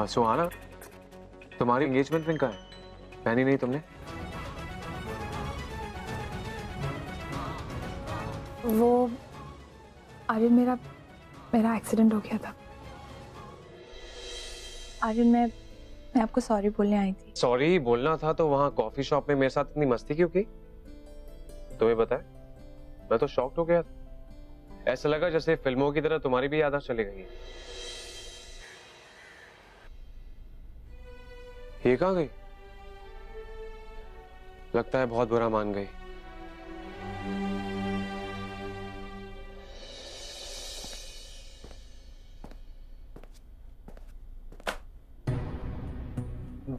सुहाना, तुम्हारी engagement ring कहाँ है? पहनी नहीं तुमने? वो आर्यन, मेरा एक्सीडेंट हो गया था। आर्यन, मैं आपको सॉरी बोलने आई थी। सॉरी बोलना था तो वहां कॉफी शॉप में मेरे साथ इतनी मस्ती क्यों की? तुम्हें पता है, मैं तो शॉक्ड हो गया था। ऐसा लगा जैसे फिल्मों की तरह तुम्हारी भी याददाश्त चली गई है। ये कहाँ गई? लगता है बहुत बुरा मान गई।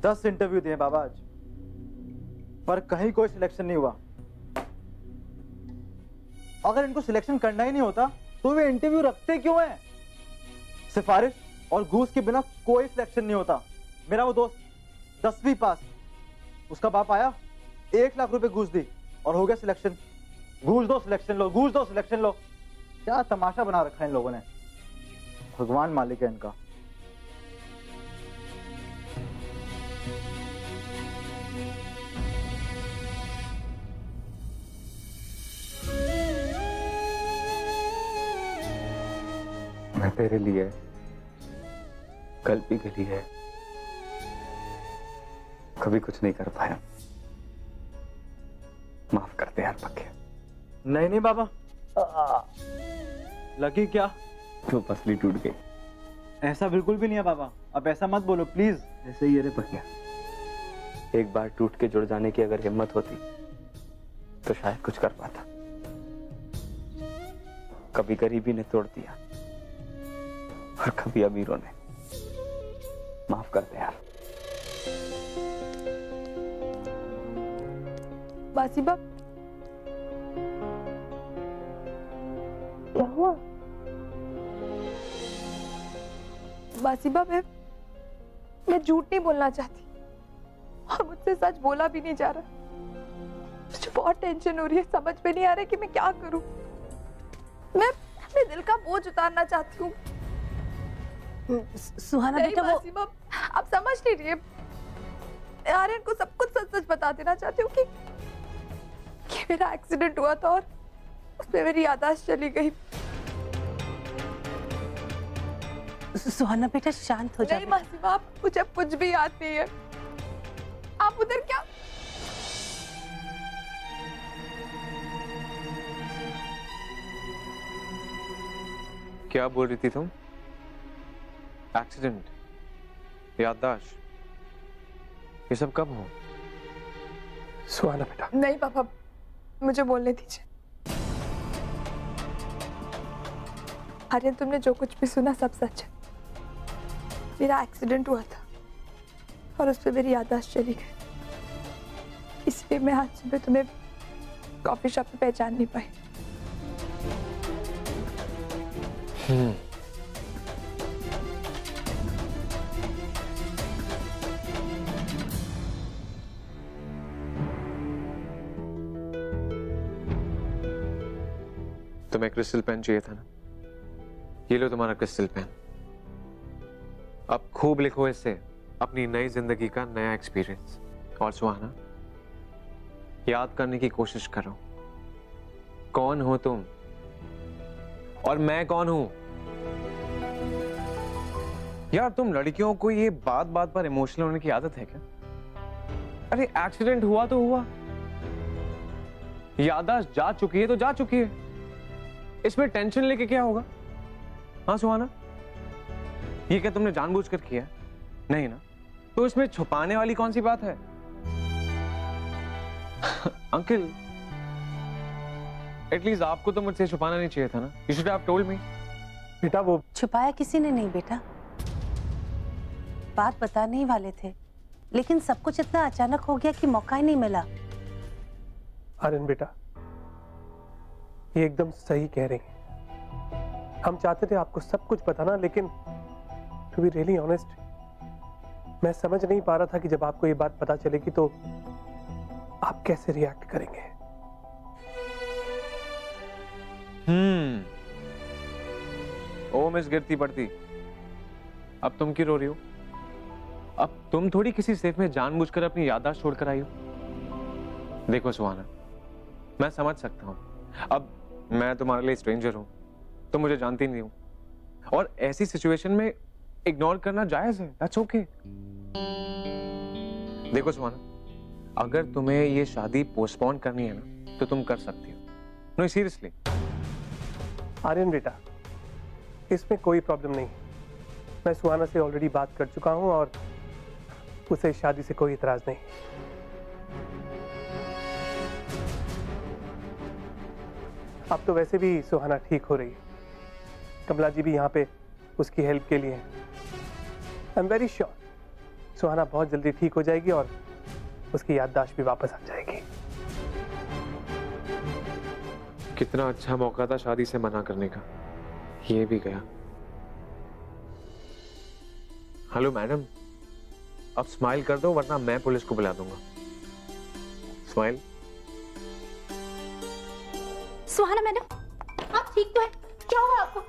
दस इंटरव्यू दिए बाबा आज, पर कहीं कोई सिलेक्शन नहीं हुआ। अगर इनको सिलेक्शन करना ही नहीं होता तो वे इंटरव्यू रखते क्यों हैं? सिफारिश और घूस के बिना कोई सिलेक्शन नहीं होता। मेरा वो दोस्त 10वीं पास, उसका बाप आया 1 लाख रुपए घूस दी और हो गया सिलेक्शन। घूस दो सिलेक्शन लो, घूस दो सिलेक्शन लो। क्या तमाशा बना रखा है इन लोगों ने। भगवान मालिक है इनका। मैं तेरे लिए कल भी के लिए कभी कुछ नहीं कर पाया। माफ कर दे यार पक्के। नहीं नहीं बाबा, लगी क्या? तो पसली टूट गई। ऐसा बिल्कुल भी नहीं है बाबा, अब ऐसा मत बोलो प्लीज। ऐसे ही रे पक्के, एक बार टूट के जुड़ जाने की अगर हिम्मत होती तो शायद कुछ कर पाता। कभी गरीबी ने तोड़ दिया और कभी अमीरों ने। माफ कर दे यार। बासिबा, क्या हुआ? बासिबा, मैं झूठ नहीं बोलना चाहती और मुझसे सच बोला भी नहीं जा रहा। मुझे बहुत टेंशन हो रही है, समझ में नहीं आ रहा कि मैं क्या करूं। मैं अपने दिल का बोझ उतारना चाहती हूँ। सुहाना बेटा, वो आप समझ नहीं रही है। आर्यन को सब कुछ सच सच बता देना चाहती हूँ कि मेरा एक्सीडेंट हुआ था और उसमें मेरी याददाश्त चली गई। सुहाना बेटा शांत हो जा। नहीं मासीमा, आप मुझे कुछ भी याद नहीं है। आप उधर क्या बोल रही थी तुम? एक्सीडेंट, याददाश्त, ये सब कब हो? सुहाना बेटा। नहीं पापा, मुझे बोलने दीजिए। आर्यन, तुमने जो कुछ भी सुना सब सच है। मेरा एक्सीडेंट हुआ था और उस पर मेरी याददाश्त चली गई। इसलिए मैं आज सुबह तुम्हें कॉफी शॉप में पहचान नहीं पाई। तुम्हें क्रिस्टल पेन चाहिए था ना? ये लो तुम्हारा क्रिस्टल पेन। अब खूब लिखो इससे अपनी नई जिंदगी का नया एक्सपीरियंस। और सुहाना, याद करने की कोशिश करो, कौन हो तुम और मैं कौन हूं। यार, तुम लड़कियों को ये बात बात पर इमोशनल होने की आदत है क्या? अरे एक्सीडेंट हुआ तो हुआ, याददाश्त जा चुकी है तो जा चुकी है। इसमें टेंशन लेके क्या होगा? हाँ सुहाना, ये क्या तुमने जानबूझकर किया है? नहीं ना? तो इसमें छुपाने वाली कौन सी बात है? अंकल, एटलीस्ट आपको तो मुझसे छुपाना नहीं चाहिए था ना? You should have told me. बेटा वो छुपाया किसी ने नहीं बेटा, बात बताने ही वाले थे, लेकिन सब कुछ इतना अचानक हो गया कि मौका ही नहीं मिला। आर्यन बेटा, ये एकदम सही कह रही हैं। हम चाहते थे आपको सब कुछ बताना, लेकिन टू बी रियली ऑनेस्ट, मैं समझ नहीं पा रहा था कि जब आपको ये बात पता चलेगी तो आप कैसे रिएक्ट करेंगे। ओ मिस गिरती पड़ती, अब तुम क्यों रो रही हो? अब तुम थोड़ी किसी सेफ में जानबूझकर अपनी याददाश्त छोड़कर आई हो। देखो सुहाना, मैं समझ सकता हूं, अब मैं तुम्हारे लिए स्ट्रेंजर हूं, तुम मुझे जानती नहीं हो, और ऐसी सिचुएशन में इग्नोर करना जायज है, दैट्स ओके। देखो सुहाना, अगर तुम्हें ये शादी पोस्टपोन करनी है ना तो तुम कर सकती हो। No seriously. आर्यन बेटा, इसमें कोई प्रॉब्लम नहीं। मैं सुहाना से ऑलरेडी बात कर चुका हूं और उसे शादी से कोई इतराज नहीं। अब तो वैसे भी सुहाना ठीक हो रही है, कमला जी भी यहाँ पे उसकी हेल्प के लिए हैं। आई एम वेरी श्योर सुहाना बहुत जल्दी ठीक हो जाएगी और उसकी याददाश्त भी वापस आ जाएगी। कितना अच्छा मौका था शादी से मना करने का, ये भी गया। हेलो मैडम, अब स्माइल कर दो वरना मैं पुलिस को बुला दूंगा। स्माइल। सुहाना मैडम, आप ठीक तो है? क्या हुआ आपको?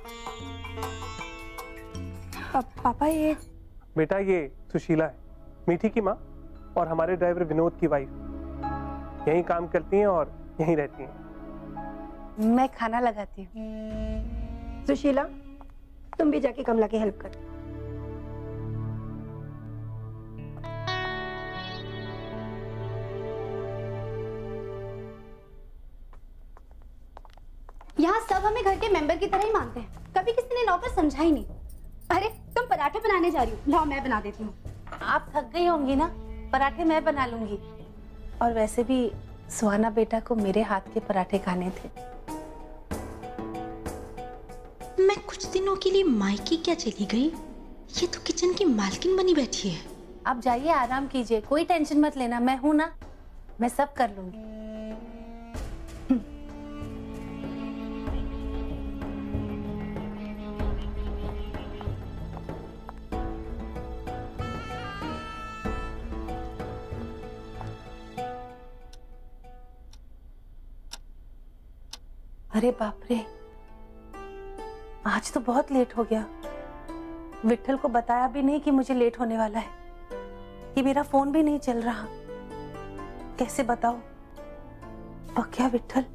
पापा ये बेटा, ये सुशीला है, मीठी की माँ और हमारे ड्राइवर विनोद की वाइफ। यहीं काम करती हैं और यहीं रहती हैं। मैं खाना लगाती हूँ। सुशीला, तुम भी जाके कमला की हेल्प कर। यहाँ सब हमें घर के मेंबर की तरह ही मानते हैं, कभी किसी ने नौकर समझा ही नहीं। अरे तुम पराठे बनाने जा रही हो, लाओ मैं बना देती हूँ। आप थक गई होंगी ना, पराठे मैं बना लूंगी। और वैसे भी सुहाना बेटा को मेरे हाथ के पराठे खाने थे। मैं कुछ दिनों के लिए मायके क्या चली गई, ये तो किचन की मालकिन बनी बैठी है। आप जाइए, आराम कीजिए, कोई टेंशन मत लेना, मैं हूं ना, मैं सब कर लूंगी। अरे बाप रे, आज तो बहुत लेट हो गया। विट्ठल को बताया भी नहीं कि मुझे लेट होने वाला है। ये मेरा फोन भी नहीं चल रहा, कैसे बताओ? पक्या विट्ठल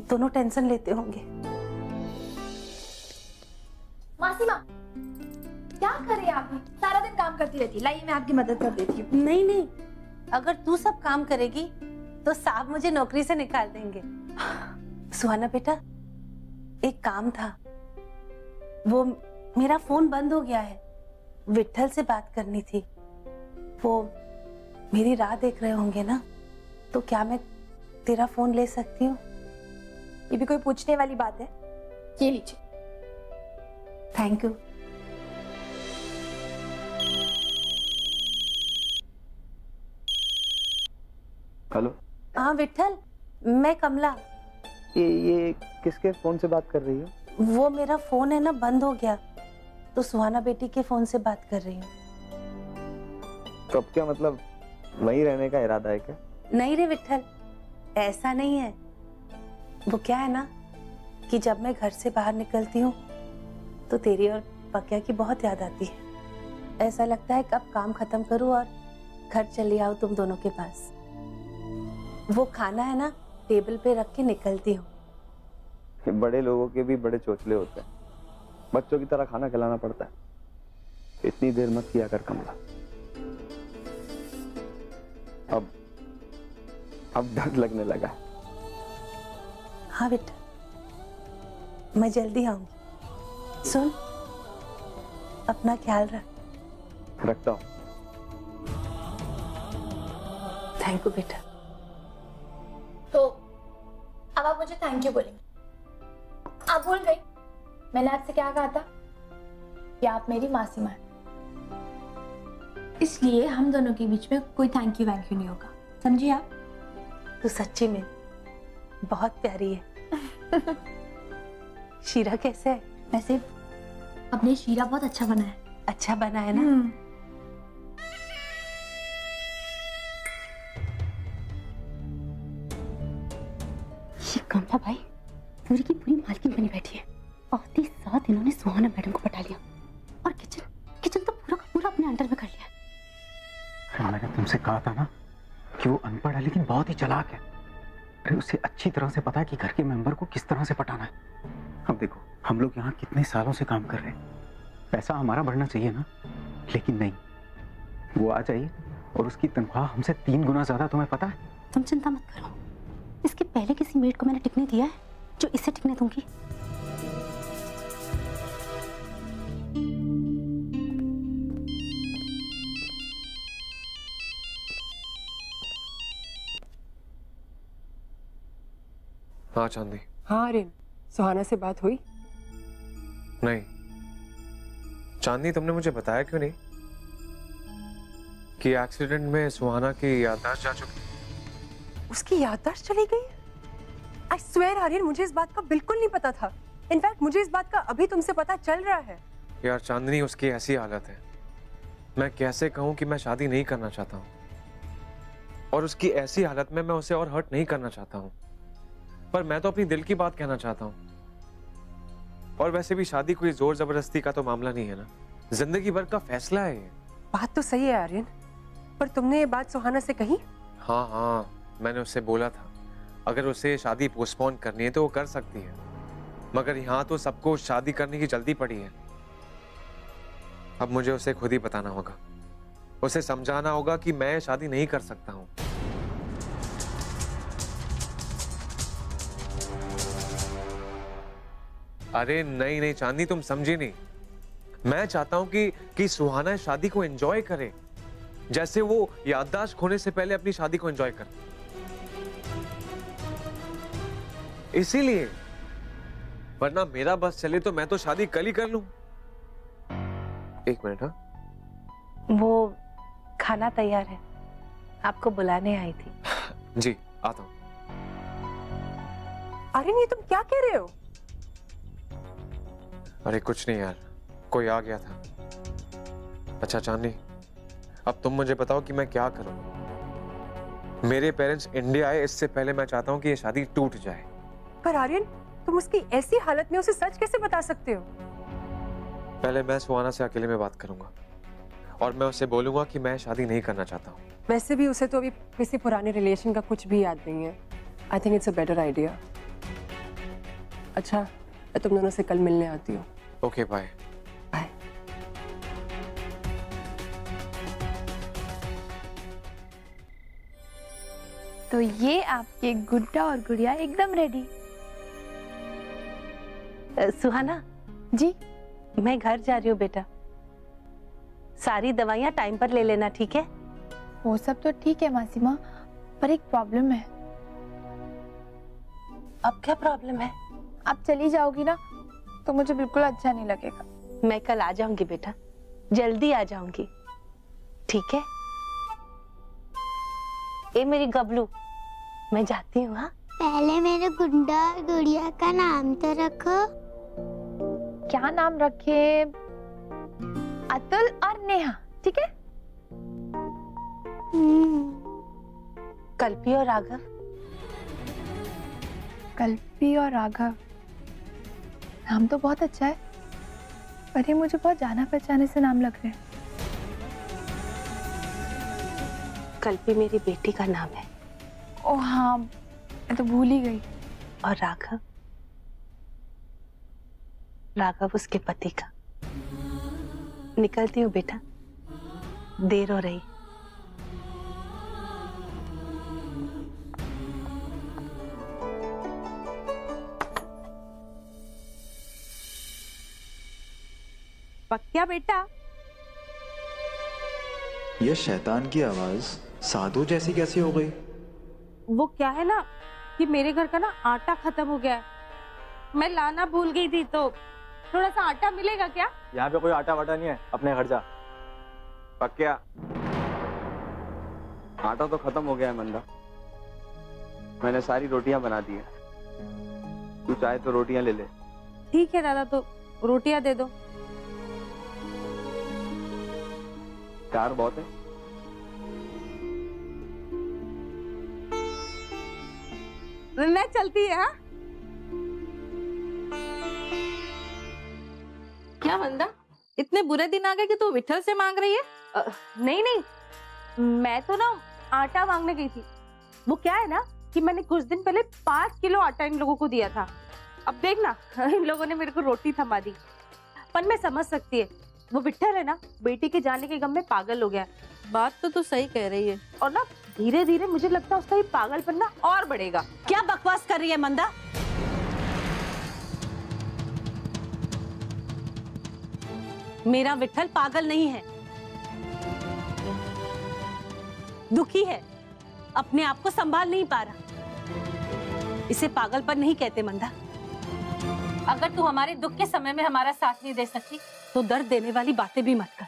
दोनों टेंशन लेते होंगे। मासी माँ, क्या कर रही है आप? सारा दिन काम करती रहती है। लाइए मैं आपकी मदद कर देती हूँ। नहीं नहीं, अगर तू सब काम करेगी तो साहब मुझे नौकरी से निकाल देंगे। सुहाना बेटा, एक काम था, वो मेरा फोन बंद हो गया है, विट्ठल से बात करनी थी। वो मेरी राह देख रहे होंगे ना, तो क्या मैं तेरा फोन ले सकती हूँ? ये भी कोई पूछने वाली बात है? ये लीजिए। Thank you. हेलो। हाँ विट्ठल, मैं कमला। ये किसके फोन से बात कर रही हो? वो मेरा फोन है ना, बंद हो गया, तो सुहाना बेटी के फोन से बात कर रही हूँ। तो अब क्या मतलब, वहीं रहने का इरादा है क्या? नहीं रे विट्ठल, ऐसा नहीं है। वो क्या है ना कि जब मैं घर से बाहर निकलती हूँ तो तेरी और पक्या की बहुत याद आती है। ऐसा लगता है कब काम खत्म करूँ और घर चली आऊँ तुम दोनों के पास। वो खाना है ना, टेबल पे रख के निकलती हूँ। बड़े लोगों के भी बड़े चोचले होते हैं, बच्चों की तरह खाना खिलाना पड़ता है। इतनी देर मत किया कर कमला। अब डर लगने लगा है। हाँ बेटा, मैं जल्दी आऊंगी। सुन, अपना ख्याल रख। रखता हूँ। थैंक यू बेटा। तो अब आप मुझे थैंक यू बोलेंगे? आप भूल गई मैंने आपसे क्या कहा था कि आप मेरी मासी माँ हैं, इसलिए हम दोनों के बीच में कोई थैंक यू वैंक यू नहीं होगा, समझिए आप? तू सच्ची में बहुत प्यारी है। शीरा कैसे है? वैसे अपने शीरा बहुत अच्छा बना है। अच्छा बना है ना? कमला भाई पूरी की पूरी मालकिन बनी बैठी है। आते साथ इन्होंने सुहाना मैडम को पटा लिया और किचन तो पूरा का पूरा अपने अंडर में कर लिया। उसे अच्छी तरह से पता है कि घर के मेंबर को किस तरह से पटाना है। अब देखो, हम लोग यहाँ कितने सालों से काम कर रहे हैं, पैसा हमारा बढ़ना चाहिए ना, लेकिन नहीं, वो आ जाइए और उसकी तनख्वाह हमसे 3 गुना ज्यादा, तुम्हें पता है? तुम चिंता मत करो, इसके पहले किसी मेड को मैंने टिकने दिया है जो इसे टिकने दूंगी। हाँ चांदी। हाँ आर्यन, सुहाना से बात हुई? नहीं चांदी, तुमने मुझे बताया क्यों नहीं कि एक्सीडेंट में सुहाना की याददाश्त जा चुकी? उसकी याददाश्त चली गई? आई स्वेयर आर्यन, मुझे इस बात का बिल्कुल नहीं पता था। इनफैक्ट मुझे इस बात का अभी तुमसे पता चल रहा है। यार चांदनी, उसकी ऐसी हालत है, मैं कैसे कहूं कि मैं शादी नहीं करना चाहता हूं, और उसकी ऐसी हालत में मैं उसे और हर्ट नहीं करना चाहता हूं, पर मैं तो अपनी दिल की बात कहना चाहता हूं। और वैसे भी शादी कोई जोर जबरदस्ती का तो मामला नहीं है ना, जिंदगी भर का फैसला है ये। बात तो सही है आर्यन, पर तुमने ये बात सुहाना से कही? हाँ हाँ, मैंने उससे बोला था अगर उसे शादी पोस्टपोन करनी है तो वो कर सकती है, मगर यहाँ तो सबको शादी करने की जल्दी पड़ी है। अब मुझे उसे खुद ही बताना होगा, उसे समझाना होगा कि मैं शादी नहीं कर सकता हूँ। अरे नहीं नहीं चांदी, तुम समझी नहीं। मैं चाहता हूं कि सुहाना शादी को एंजॉय करे, जैसे वो याददाश्त खोने से पहले अपनी शादी को एंजॉय करे। इसीलिए, वरना मेरा बस चले तो मैं तो शादी कल ही कर लूं। 1 मिनट। हाँ वो खाना तैयार है, आपको बुलाने आई थी। जी आता हूं। आर्यन, ये तुम क्या कह रहे हो? अरे कुछ नहीं यार, कोई आ गया था। अच्छा चांदनी, अब तुम मुझे बताओ कि मैं क्या करूं। मेरे पेरेंट्स इंडिया आए इससे पहले मैं चाहता हूं कि ये शादी टूट जाए। पर आर्यन, तुम उसकी ऐसी हालत में उसे सच कैसे बता सकते हो? पहले मैं सुहाना से अकेले में बात करूंगा और मैं उसे बोलूंगा कि मैं शादी नहीं करना चाहता हूं। वैसे भी उसे तो अभी किसी पुराने रिलेशन का कुछ भी याद नहीं है। I think it's a better idea. अच्छा, मैं तुम दोनों से कल मिलने आती हूँ। Okay bye. बाय। तो ये आपके गुड्डा और गुड़िया एकदम रेडी। सुहाना जी, मैं घर जा रही हूँ बेटा, सारी दवाइयाँ टाइम पर ले लेना, ठीक है? वो सब तो ठीक है मासी माँ, पर एक प्रॉब्लम है। अब क्या प्रॉब्लम है? आप चली जाओगी ना तो मुझे बिल्कुल अच्छा नहीं लगेगा। मैं कल आ जाऊंगी बेटा, जल्दी आ जाऊंगी, ठीक है? ए मेरी गबलू, मैं जाती हूँ। हाँ, पहले मेरे गुड्डा और गुड़िया का नाम तो रखो। क्या नाम रखे? अतुल और नेहा, ठीक है? कल्पी और राघव। कल्पी और राघव, नाम तो बहुत अच्छा है, पर ये मुझे बहुत जाना पहचाने से नाम लग रहे हैं। कल्पी मेरी बेटी का नाम है। ओ हाँ, मैं तो भूल ही गई। और राघव, राघव उसके पति का। निकलती हूँ बेटा, देर हो रही। पक्या बेटा, ये शैतान की आवाज साधु जैसी कैसी हो गई? वो क्या है ना कि मेरे घर का ना आटा खत्म हो गया है, मैं लाना भूल गई थी, तो थोड़ा सा आटा मिलेगा क्या? यहाँ पे कोई आटा वाटा नहीं है, अपने घर जा। पक्या, आटा तो खत्म हो गया है मंदा, मैंने सारी रोटियां बना दी है, तू चाहे तो रोटियां ले ले। ठीक है दादा, तो रोटियां दे दो। प्यार बहुत है। मैं चलती है। हाँ, क्या मंदा, इतने बुरे दिन आ गए कि तू विठल से मांग रही है? नहीं नहीं, मैं तो ना आटा मांगने गई थी। वो क्या है ना कि मैंने कुछ दिन पहले 5 किलो आटा इन लोगों को दिया था। अब देखना इन लोगों ने मेरे को रोटी थमा दी। पर मैं समझ सकती है, वो विट्ठल है ना, बेटी के जाने के गम में पागल हो गया। बात तो तू सही कह रही है। और ना धीरे धीरे मुझे लगता है उसका ये पागलपन ना और बढ़ेगा। क्या बकवास कर रही है मंदा? मेरा विट्ठल पागल नहीं है, दुखी है, अपने आप को संभाल नहीं पा रहा। इसे पागलपन नहीं कहते मंदा। अगर तू हमारे दुख के समय में हमारा साथ नहीं दे सकती तो दर्द देने वाली बातें भी मत कर।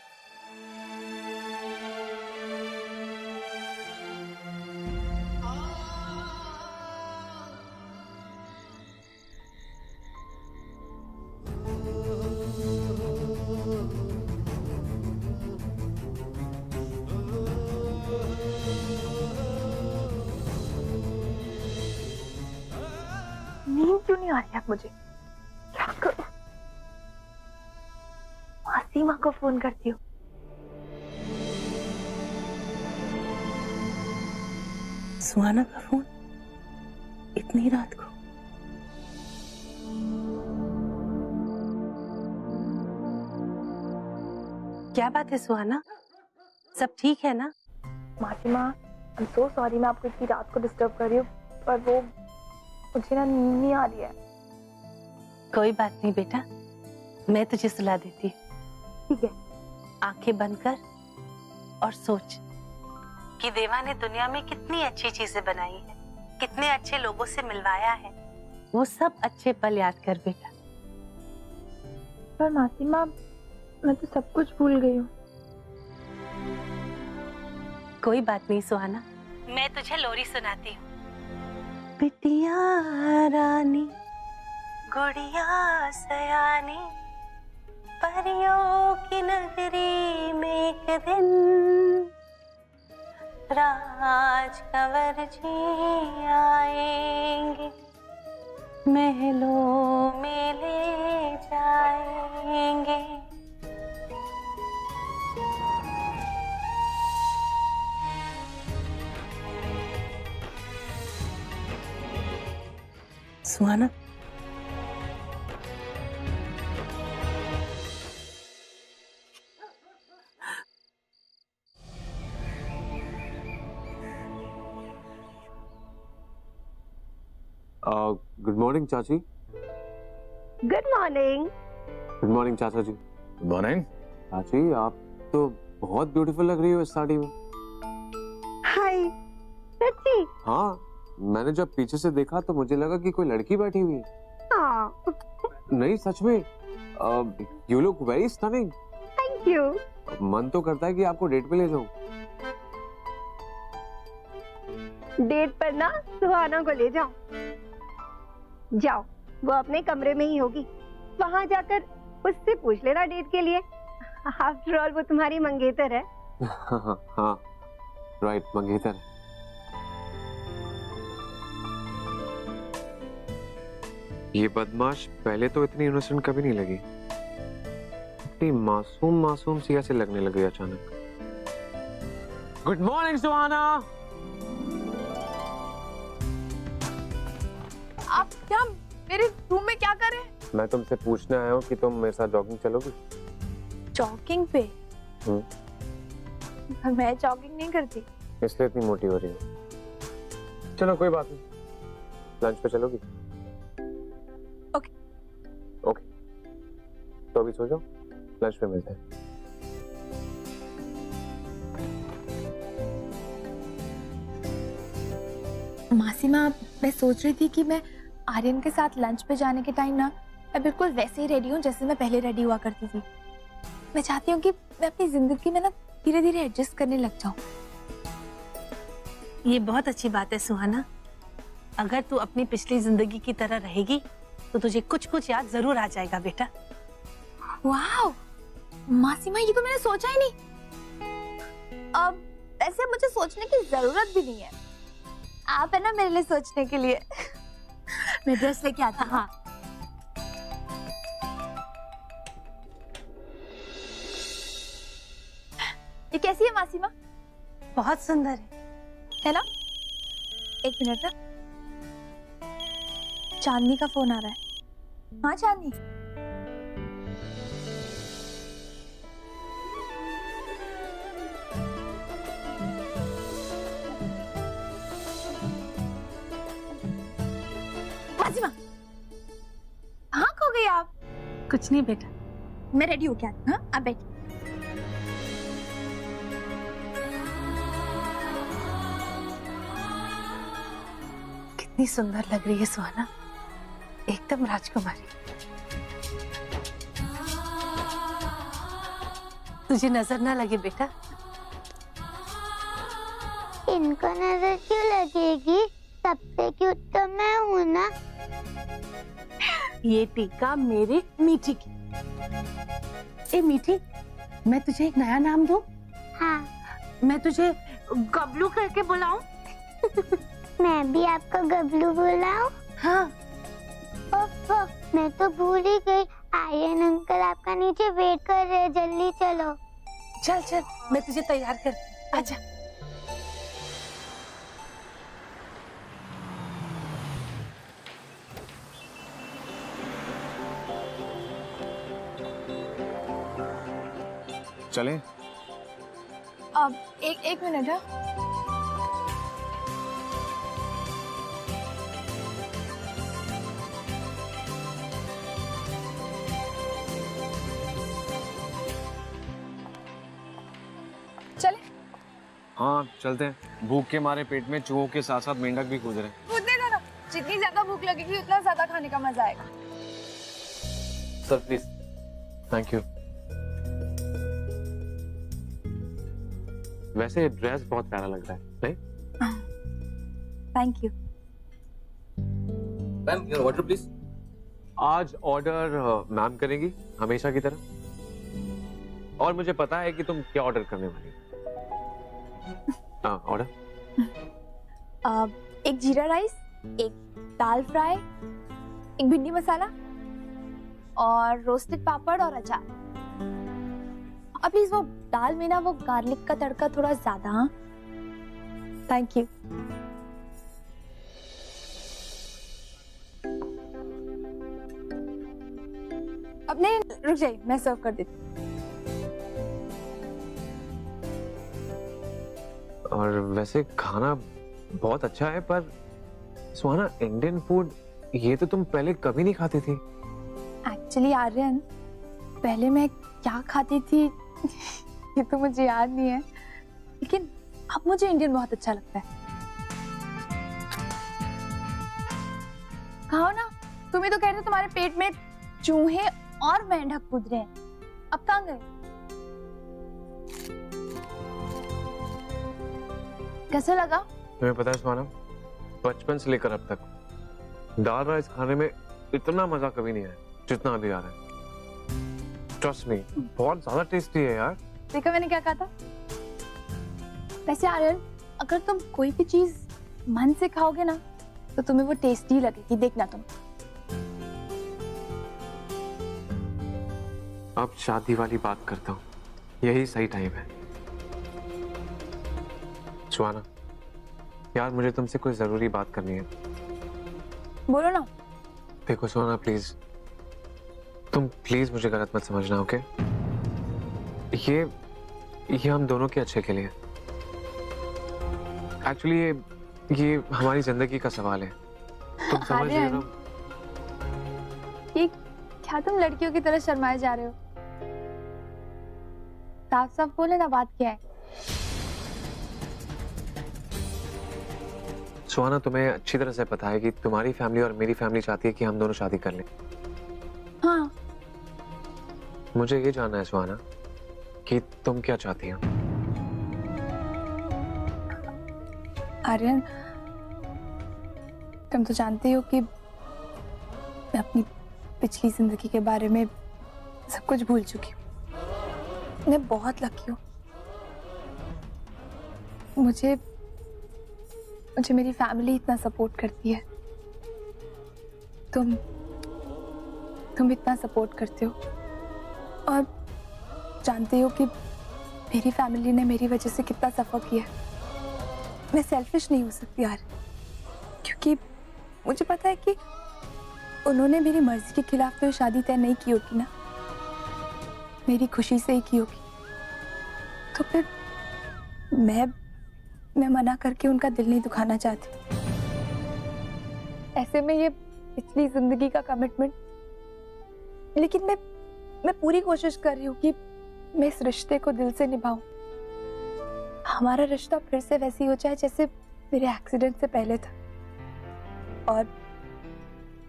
नींद क्यों नहीं आ रही है मुझे? क्या करूं? सीमा को फोन करती हूँ। सुहाना का फोन इतनी रात को? क्या बात है सुहाना, सब ठीक है ना? मासीमा, I'm so sorry मैं आपको इतनी रात को डिस्टर्ब कर रही हूँ, पर वो मुझे ना नींद नहीं आ रही है। कोई बात नहीं बेटा, मैं तुझे सुला देती हूँ। ठीक है। आंखें बंद कर और सोच कि देवा ने दुनिया में कितनी अच्छी चीजें बनाई है, कितने अच्छे लोगों से मिलवाया है। वो सब अच्छे पल याद कर बेटा। पर मासीमा, मैं तो सब कुछ भूल गई हूँ। कोई बात नहीं सुहाना, मैं तुझे लोरी सुनाती हूँ। बिटिया रानी गुड़िया सयानी, परियों की नगरी में एक दिन राज कंवर जी आएंगे, महलों में ले जाएंगे। सुहाना, गुड मॉर्निंग चाची। Good morning. गुड मॉर्निंग चाचा जी। Good morning. चाची, आप तो बहुत ब्यूटीफुल लग रही हो इस साड़ी में। हाय, सच्ची? हाँ, मैंने जब पीछे से देखा तो मुझे लगा कि कोई लड़की बैठी हुई है। हाँ। नहीं सच में, you look very stunning. Thank you. मन तो करता है कि आपको डेट पे ले जाऊं। डेट पर ना सुहाना को ले जाओ। जाओ, वो अपने कमरे में ही होगी, वहां जाकर उससे पूछ लेना डेट के लिए। आफ्टर ऑल वो तुम्हारी मंगेतर है। हाँ, राइट, मंगेतर। ये बदमाश पहले तो इतनी इनोसेंट कभी नहीं लगी, इतनी मासूम मासूम सी ऐसे लगने लगी अचानक। गुड मॉर्निंग सुहाना। आप क्या मेरे रूम में क्या कर रहे हैं? मैं तुमसे पूछने आया हूँ कि तुम मेरे साथ जॉगिंग चलोगी? जॉगिंग पे? मैं जॉगिंग नहीं करती। इसलिए इतनी मोटी हो रही हो। चलो कोई बात नहीं, लंच पे चलोगी? ओके। ओके, तो अभी सो जाओ, लंच पे मिलते हैं। मासीमा, मैं सोच रही थी कि मैं आर्यन के साथ लंच पे जाने के टाइम ना मैं बिल्कुल वैसे ही रेडी हूँ जैसे मैं पहले रेडी हुआ करती थी। मैं चाहती हूँ कि मैं अपनी जिंदगी में ना धीरे धीरे एडजस्ट करने लग जाऊँ। ये बहुत अच्छी बात है सुहाना। अगर तू अपनी पिछली जिंदगी की तरह रहेगी तो तुझे कुछ कुछ याद जरूर आ जाएगा बेटा। वाह मासीमा, ये तो मैंने सोचा ही नहीं। अब ऐसे मुझे सोचने की जरूरत भी नहीं है, आप है ना मेरे लिए सोचने के लिए। मैं ड्रेस लेके आता हूँ। हाँ। ये कैसी है मासीमा? बहुत सुंदर है ना? एक मिनट ना, चांदनी का फोन आ रहा है। हाँ चांदनी। माजिमा, कहाँ खो गई आप? कुछ नहीं बेटा, मैं रेडी हो गया। हाँ आप बैठ। कितनी सुंदर लग रही है सुहाना, एकदम राजकुमारी। तुझे नजर ना लगे बेटा? इनको नजर क्यों लगेगी? सबसे क्यूट तो मैं हूँ ना। ये टीका मेरे मीठी की। ए मीठी, मैं तुझे एक नया नाम दूं? हाँ। मैं तुझे गबलू करके बुलाऊं? मैं भी आपको गबलू बुलाऊं? हाँ। ओफो, मैं तो भूल ही गई। आर्यन अंकल आपका नीचे वेट कर रहे हैं, जल्दी चलो। चल चल, मैं तुझे तैयार कर। आजा। चलें? अब एक मिनट है। चले? हाँ चलते हैं। भूख के मारे पेट में चूहों के साथ साथ मेंढक भी कूद रहे हैं। कूदने दो ना, जितनी ज्यादा भूख लगेगी उतना ज्यादा खाने का मजा आएगा। Sir please. Thank you. वैसे ड्रेस बहुत प्यारा लग रहा है, नहीं? Thank you. Ma'am your order please. आज ऑर्डर मैम करेंगी हमेशा की तरह, और मुझे पता है कि तुम क्या ऑर्डर करने वाली हो। ऑर्डर। एक जीरा राइस, एक दाल फ्राई, एक भिंडी मसाला और रोस्टेड पापड़ और अचार। अब प्लीज वो दाल में ना वो गार्लिक का तड़का थोड़ा ज्यादा। हाँ थैंक यू। अब नहीं, रुक जाइए, मैं सर्व कर देती हूँ। और वैसे खाना बहुत अच्छा है, पर सुहाना इंडियन फूड ये तो तुम पहले कभी नहीं खाती थी। एक्चुअली आर्यन, पहले मैं क्या खाती थी ये तो मुझे याद नहीं है, लेकिन अब मुझे इंडियन बहुत अच्छा लगता है। खाओ ना, तुम ही तो कह रहे थे तुम्हारे पेट में चूहे और मेंढक कूद रहे हैं, अब कहाँ गए? कैसा लगा? तुम्हें पता है सुहाना, बचपन से लेकर अब तक दाल राइस खाने में इतना मजा कभी नहीं आया जितना अभी आ रहा है। ट्रस्ट मी, बहुत ज्यादा टेस्टी है यार। देखा मैंने क्या कहा था? वैसे आर्यन, अगर तुम कोई भी चीज मन से खाओगे ना तो तुम्हें वो टेस्टी लगेगी, देखना तुम। अब शादी वाली बात करता हूँ, यही सही टाइम है। सुहाना यार, मुझे तुमसे कोई जरूरी बात करनी है। बोलो ना। देखो सुहाना प्लीज, तुम प्लीज मुझे गलत मत समझना, ओके? ये हम दोनों के अच्छे के लिए। एक्चुअली ये हमारी जिंदगी का सवाल है, तुम समझ रहे हो? ये क्या तुम लड़कियों की तरह शर्माए जा रहे हो? साफ साफ बोले ना, बात क्या है? सुहाना, तुम्हें अच्छी तरह से पता है कि तुम्हारी फैमिली और मेरी फैमिली चाहती है कि हम दोनों शादी कर लें। हाँ। मुझे ये जानना है सुहाना कि तुम क्या चाहती हो? आर्यन, तुम तो जानते हो कि मैं अपनी पिछली जिंदगी के बारे में सब कुछ भूल चुकी हूँ। मैं बहुत लकी हूँ। मुझे मेरी फैमिली इतना सपोर्ट करती है, तुम इतना सपोर्ट करते हो, और जानते हो कि मेरी फैमिली ने मेरी वजह से कितना सफर किया। मैं सेल्फिश नहीं हो सकती यार, क्योंकि मुझे पता है कि उन्होंने मेरी मर्जी के खिलाफ तो शादी तय नहीं की होगी ना, मेरी खुशी से ही की होगी। तो फिर मैं मना करके उनका दिल नहीं दुखाना चाहती। ऐसे में ये पिछली जिंदगी का कमिटमेंट, लेकिन मैं पूरी कोशिश कर रही हूँ कि मैं इस रिश्ते को दिल से निभाऊं। हमारा रिश्ता फिर से वैसी हो जाए जैसे मेरे एक्सीडेंट से पहले था, और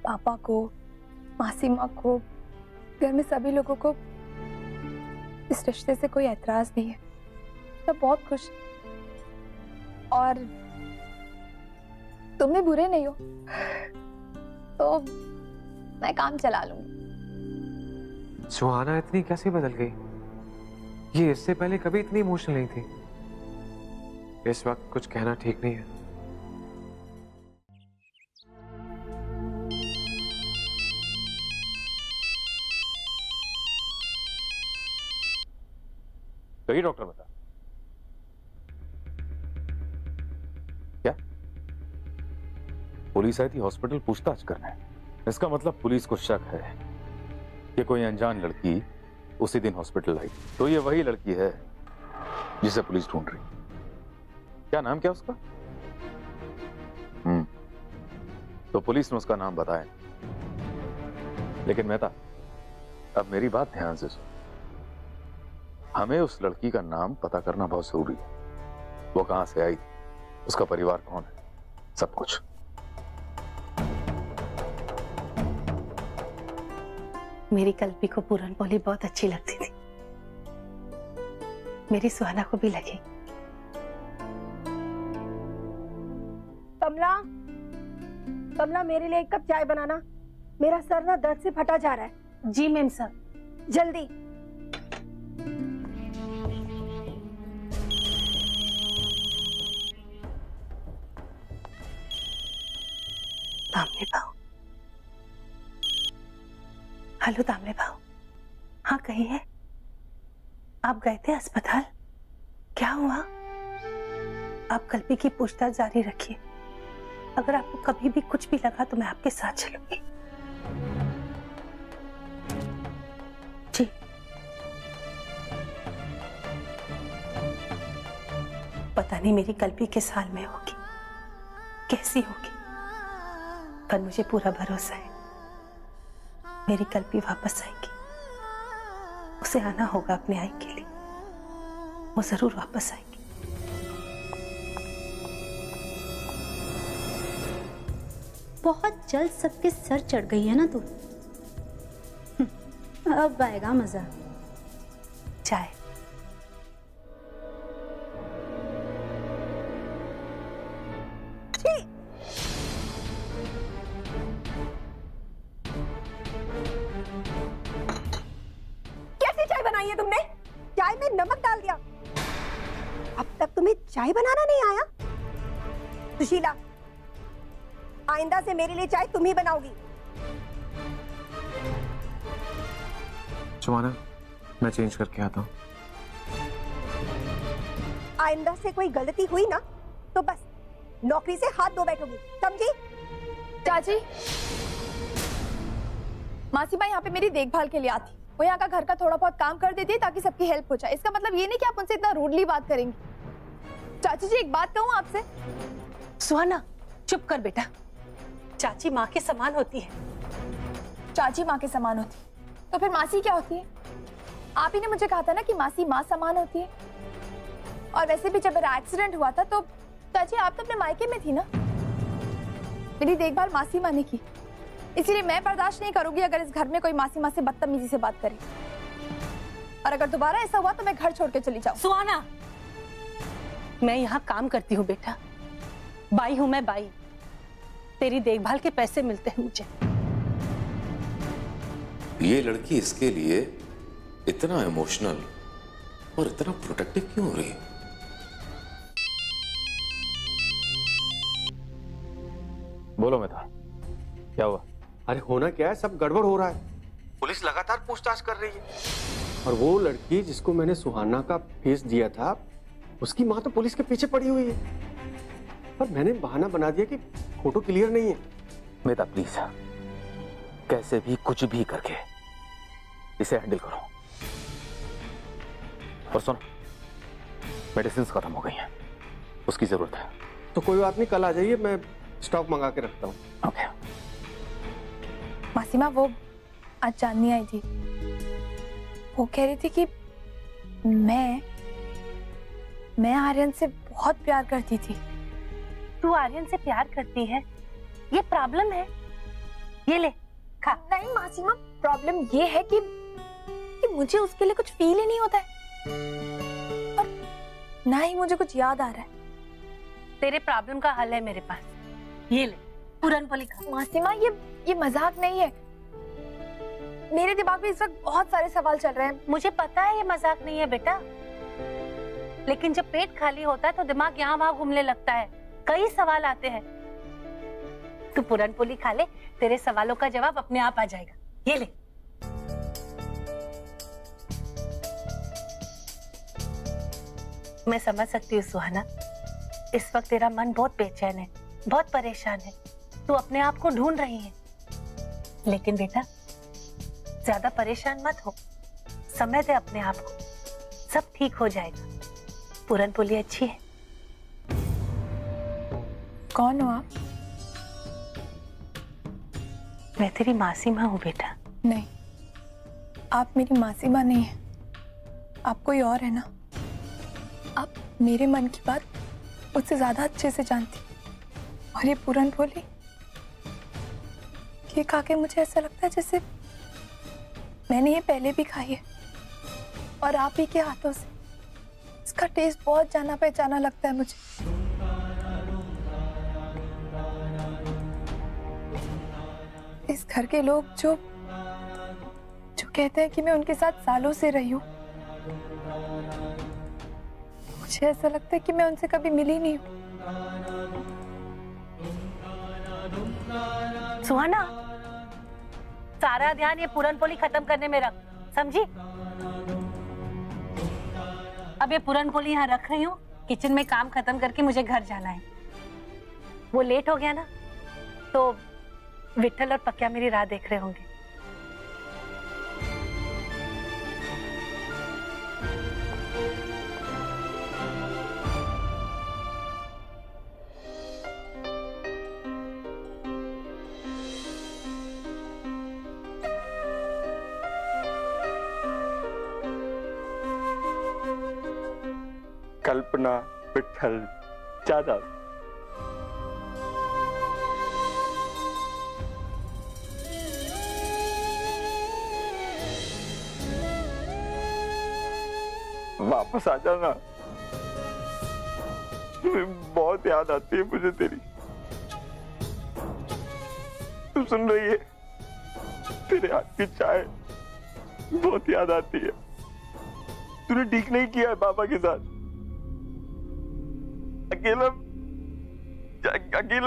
पापा को, मासी माँ को, घर में सभी लोगों को इस रिश्ते से कोई ऐतराज नहीं है। सब बहुत खुश, और तुम भी बुरे नहीं हो तो मैं काम चला लूंगी। सुहाना इतनी कैसे बदल गई? ये इससे पहले कभी इतनी इमोशनल नहीं थी। इस वक्त कुछ कहना ठीक नहीं है। कही डॉक्टर बता। क्या? पुलिस आई थी हॉस्पिटल पूछताछ करने। इसका मतलब पुलिस को शक है कि कोई अनजान लड़की उसी दिन हॉस्पिटल आई। तो ये वही लड़की है जिसे पुलिस ढूंढ रही। क्या नाम क्या उसका? तो पुलिस ने उसका नाम बताया, लेकिन मेहता अब मेरी बात ध्यान से सुन। हमें उस लड़की का नाम पता करना बहुत जरूरी है। वो कहां से आई, उसका परिवार कौन है, सब कुछ। मेरी कल्पी को पूरन पोली बहुत अच्छी लगती थी, मेरी सुहाना को भी लगी। कमला, कमला मेरे लिए एक कप चाय बनाना। मेरा सर ना दर्द से फटा जा रहा है। जी मैम साहब। जल्दी। तामले भाऊ। हेलो तामले भाऊ। हाँ कहिए, आप गए थे अस्पताल, क्या हुआ? आप कल्पी की पूछताछ जारी रखिए। अगर आपको कभी भी कुछ भी लगा तो मैं आपके साथ चलूंगी। जी। पता नहीं मेरी कल्पी किस हाल में होगी, कैसी होगी, पर मुझे पूरा भरोसा है मेरी कल्पी वापस आएगी। उसे आना होगा अपने आई के लिए, वो जरूर वापस आएगी। बहुत जल्द सबके सर चढ़ गई है ना तू। अब आएगा मजा। चाय। कैसी चाय बनाई है तुमने? चाय में नमक डाल दिया। अब तक तुम्हें चाय बनाना नहीं आया? सुशीला, आइंदा से मेरे लिए चाय तुम ही बनाओगी। सुहाना, मैं चेंज करके आता हूँ। आइंदा से कोई गलती हुई ना तो बस नौकरी से हाथ धो बैठोगी, समझी? चाची, मासी माँ यहाँ पे मेरी देखभाल के लिए आती, वो यहाँ का घर का थोड़ा बहुत काम कर देती है ताकि सबकी हेल्प हो जाए। इसका मतलब ये नहीं कि आप उनसे इतना रूडली बात करेंगी। चाची जी, एक बात कहूँ आपसे? सुहाना चुप कर बेटा, चाची माँ के समान होती है। चाची माँ के समान होती तो फिर मासी क्या होती है? आप ही ने मुझे कहा था ना कि मासी माँ समान होती है। और वैसे भी जब मेरा एक्सीडेंट हुआ था तो चाची आप तो अपने मायके में थी ना, मेरी देखभाल मासी माँ ने की। इसीलिए मैं बर्दाश्त नहीं करूंगी अगर इस घर में कोई मासी माँ से बदतमीजी से बात करे, और अगर दोबारा ऐसा हुआ तो मैं घर छोड़ के चली जाऊं। सुहाना, मैं यहाँ काम करती हूँ बेटा, बाई हूँ मैं, बाई। तेरी देखभाल के पैसे मिलते हैं मुझे। ये लड़की इसके लिए इतना इमोशनल और इतना प्रोटेक्टिव क्यों हो रही है? बोलो मैं था, क्या हुआ? अरे होना क्या है, सब गड़बड़ हो रहा है। पुलिस लगातार पूछताछ कर रही है, और वो लड़की जिसको मैंने सुहाना का फेस दिया था, उसकी माँ तो पुलिस के पीछे पड़ी हुई है। पर मैंने बहाना बना दिया कि फोटो क्लियर नहीं है। मेहता प्लीज, कैसे भी कुछ भी करके इसे हैंडल करो। और सुनो, मेडिसिन खत्म हो गई हैं, उसकी जरूरत है। तो कोई बात नहीं, कल आ जाइए, मैं स्टॉक मंगा के रखता हूँ। ओके। मासीमा, वो आज चांदनी आई थी, वो कह रही थी कि मैं आर्यन से बहुत प्यार करती थी। तू आर्यन से प्यार करती है, ये प्रॉब्लम है। ये ले खा। नहीं मासीमा, प्रॉब्लम ये है कि मुझे उसके लिए कुछ फील ही नहीं होता है और ना ही मुझे कुछ याद आ रहा है। तेरे प्रॉब्लम का हल है मेरे पास, ये ले पूरन पोली खा। मासीमा, ये मजाक नहीं है, मेरे दिमाग में इस वक्त बहुत सारे सवाल चल रहे हैं। मुझे पता है ये मजाक नहीं है बेटा, लेकिन जब पेट खाली होता है तो दिमाग यहाँ वहां घूमने लगता है, कई सवाल आते हैं। तू पूरन पोली खा ले, तेरे सवालों का जवाब अपने आप आ जाएगा। ये ले। मैं समझ सकती हूँ सुहाना, इस वक्त तेरा मन बहुत बेचैन है, बहुत परेशान है, तू अपने आप को ढूंढ रही है। लेकिन बेटा ज्यादा परेशान मत हो, समय दे अपने आप को, सब ठीक हो जाएगा। पूरन पोली अच्छी है। कौन हो आप? मैं तेरी मासी माँ हूँ बेटा। नहीं, आप मेरी मासी माँ नहीं है, आप कोई और है ना। आप मेरे मन की बात मुझसे ज्यादा अच्छे से जानती। और ये पूरन पोली, ये खा के मुझे ऐसा लगता है जैसे मैंने ये पहले भी खाई है और आप ही के हाथों से। इसका टेस्ट बहुत जाना पहचाना लगता है मुझे। इस घर के लोग जो कहते हैं कि मैं उनके साथ सालों से रही हूं, मुझे ऐसा लगता है कि मैं उनसे कभी मिली नहीं हूं। सुहाना, सारा ध्यान ये पूरन पोली खत्म करने में रख, समझी? अब ये पूरन पोली यहाँ रख रही हूँ, किचन में काम खत्म करके मुझे घर जाना है। वो लेट हो गया ना, तो विट्ठल और पक्या मेरी राह देख रहे होंगे। कल्पना, विट्ठल, ज्यादा वापस आ जाना, बहुत याद आती है मुझे तेरी। तू सुन रही है? तेरे हाथ की चाय बहुत याद आती है। तूने ठीक नहीं किया है पापा के साथ, अकेला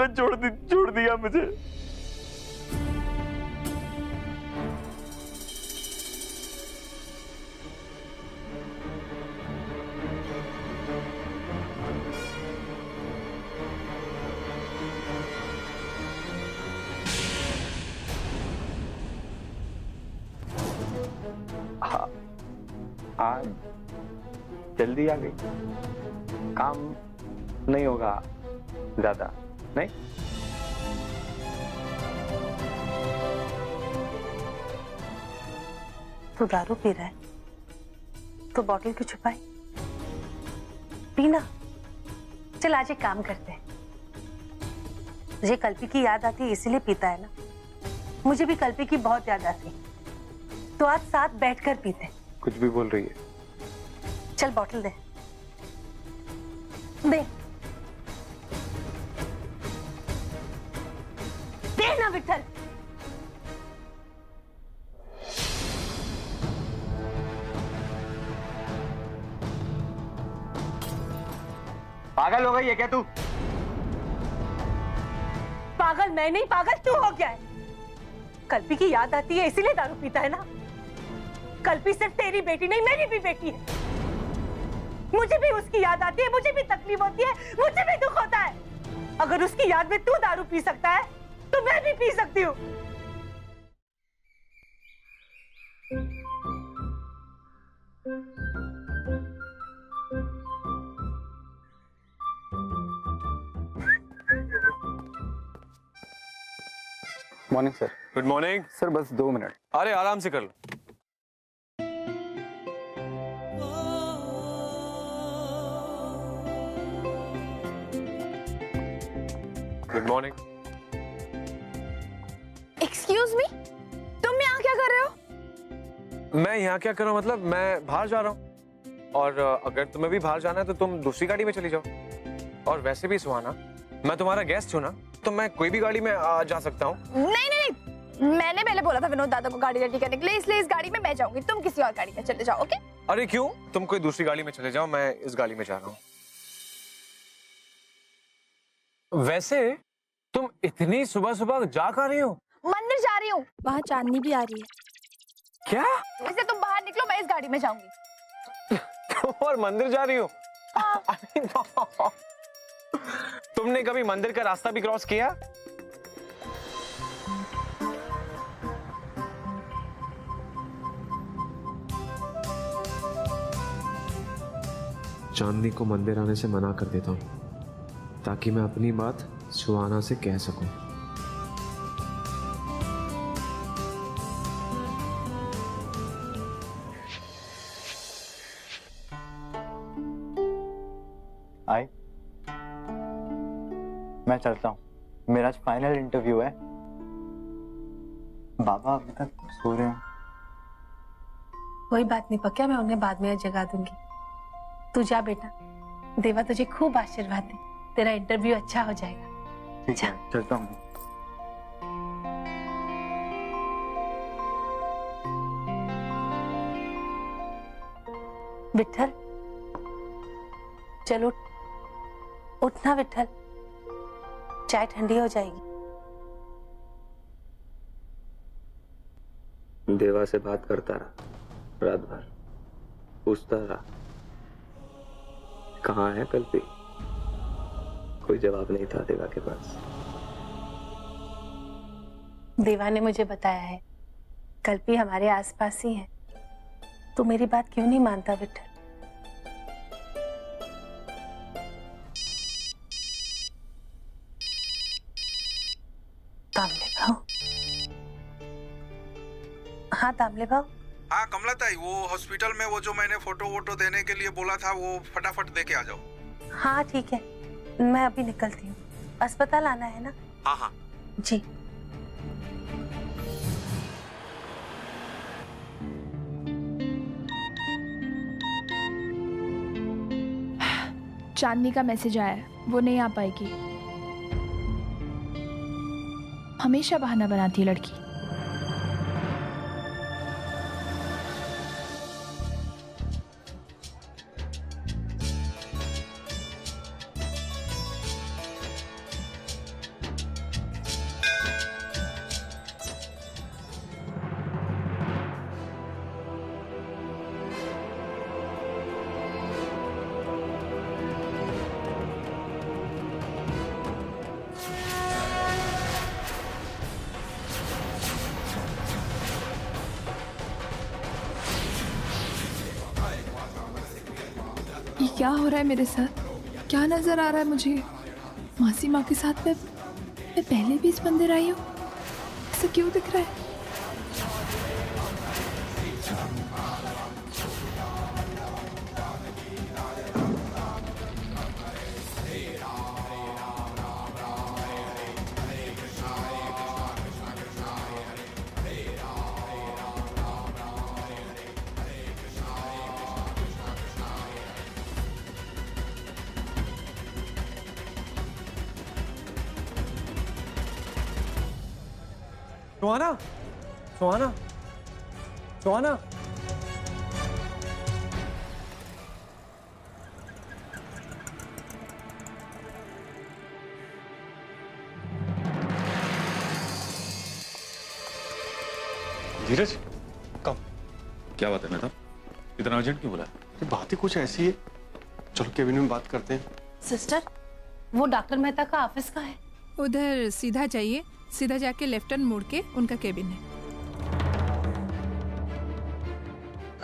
छोड़ दिया मुझे। हाँ, जल्दी आ गई, काम नहीं होगा ज्यादा, नहीं? तू दारू पी रहा है तो बॉटल क्यों छुपाई? पीना। चल आज एक काम करते हैं, मुझे कल्पी की याद आती है इसीलिए पीता है ना। मुझे भी कल्पी की बहुत याद आती, तो आज साथ बैठकर पीते हैं। कुछ भी बोल रही है। चल बॉटल दे, दे ना विट्ठल। पागल हो गई है क्या तू? पागल मैं नहीं, पागल तू हो गया है। कल्पी की याद आती है इसीलिए दारू पीता है ना। कल्पी सिर्फ तेरी बेटी नहीं, मेरी भी बेटी है। मुझे भी उसकी याद आती है, मुझे भी तकलीफ होती है, मुझे भी दुख होता है। अगर उसकी याद में तू दारू पी सकता है तो मैं भी पी सकती हूँ। Morning sir. Good morning sir, बस 2 मिनट। अरे आराम से कर लो। Good morning. एक्सक्यूज मी, तुम यहाँ क्या कर रहे हो? मैं यहाँ क्या कर रहा हूँ मतलब मैं बाहर जा रहा हूँ, और अगर तुम्हें भी बाहर जाना है तो तुम दूसरी गाड़ी में चली जाओ। और वैसे भी सुहाना, मैं तुम्हारा गेस्ट हूँ ना, तो मैं कोई भी गाड़ी में जा सकता हूँ। नहीं नहीं नहीं, मैंने पहले बोला था विनोद दादा को गाड़ी रेडी करने के लिए, इसलिए इस गाड़ी में मैं जाऊंगी, तुम किसी और गाड़ी में चले जाओ। ओके? अरे क्यों? तुम कोई दूसरी गाड़ी में चले जाओ, मैं इस गाड़ी में जा रहा हूँ। वैसे तुम इतनी सुबह सुबह जा कहाँ रही हो? मंदिर जा रही हूँ, वहाँ चांदनी भी आ रही है। क्या? वैसे तुम बाहर निकलो, मैं इस गाड़ी में जाऊंगी। और मंदिर जा रही हो? तुमने कभी मंदिर का रास्ता भी क्रॉस किया? चांदनी को मंदिर आने से मना कर देता हूँ ताकि मैं अपनी बात सुहाना से कह सकूं। आई, मैं चलता हूँ, मेरा आज फाइनल इंटरव्यू है। बाबा अभी तक सो रहे हैं। कोई बात नहीं पक्या, मैं उन्हें बाद में जगा दूंगी। तू जा बेटा, देवा तुझे खूब आशीर्वाद दे, तेरा इंटरव्यू अच्छा हो जाएगा। ठीक है, चलता हूँ। विठल, चलो उठना विठल, चाय ठंडी हो जाएगी। देवा से बात करता रहा रात भर, पूछता रहा कहाँ है कल्पी। कोई जवाब नहीं था देवा के पास। देवा ने मुझे बताया है कल्पी हमारे आसपास ही है। तू मेरी बात क्यों नहीं मानता विठल? तामले भाव। हाँ तामले भाव। हाँ कमला ताई, वो हॉस्पिटल में वो जो मैंने फोटो वोटो देने के लिए बोला था वो फटाफट दे के आ जाओ। हाँ ठीक है, मैं अभी निकलती हूँ। अस्पताल आना है ना? हाँ हाँ जी। चांदनी का मैसेज आया है, वो नहीं आ पाएगी। हमेशा बहाना बनाती है लड़की। ये क्या हो रहा है मेरे साथ? क्या नजर आ रहा है मुझे? मासी माँ के साथ मैं पहले भी इस मंदिर आई हूँ, ऐसा क्यों दिख रहा है? सुहाना, सुहाना, सुहाना। धीरज, कम। क्या बात है मेहता? इतना अर्जेंट क्यों बुलाया? बात ही कुछ ऐसी है, चलो केबिन में बात करते हैं। सिस्टर, वो डॉक्टर मेहता का ऑफिस कहाँ है? उधर सीधा जाइए, सीधा जाके लेफ्ट टर्न मोड़ के उनका केबिन है।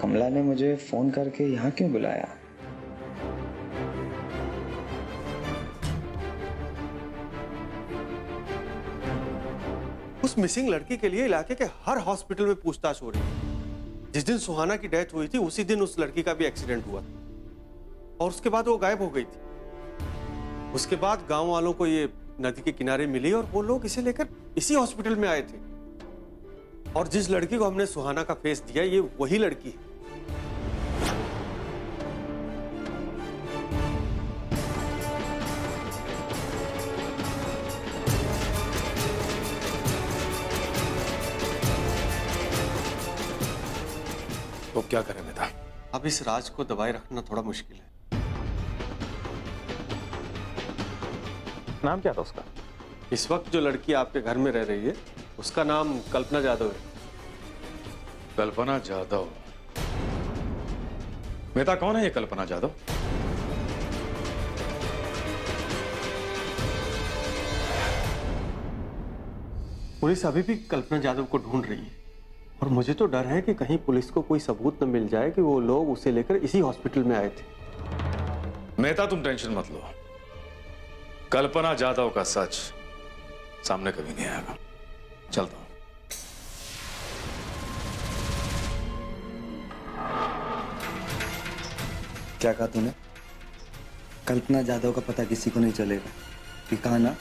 कमला ने मुझे फोन करके यहाँ क्यों बुलाया? उस मिसिंग लड़की के लिए इलाके के हर हॉस्पिटल में पूछताछ हो रही है। जिस दिन सुहाना की डेथ हुई थी उसी दिन उस लड़की का भी एक्सीडेंट हुआ और उसके बाद वो गायब हो गई थी। उसके बाद गांव वालों को ये नदी के किनारे मिली और वो लोग इसे लेकर इसी हॉस्पिटल में आए थे। और जिस लड़की को हमने सुहाना का फेस दिया ये वही लड़की है। तो क्या करें मेहता? अब इस राज को दबाए रखना थोड़ा मुश्किल है। नाम क्या था उसका? इस वक्त जो लड़की आपके घर में रह रही है उसका नाम कल्पना जादव है। कल्पना जादव? मेहता कौन है ये कल्पना जादव? पुलिस अभी भी कल्पना जादव को ढूंढ रही है और मुझे तो डर है कि कहीं पुलिस को कोई सबूत न मिल जाए कि वो लोग उसे लेकर इसी हॉस्पिटल में आए थे। मेहता तुम टेंशन मत लो, कल्पना जादव का सच सामने कभी नहीं आएगा। चलता हूं। क्या कहा तूने? कल्पना जादव का पता किसी को नहीं चलेगा, ये कहा ना?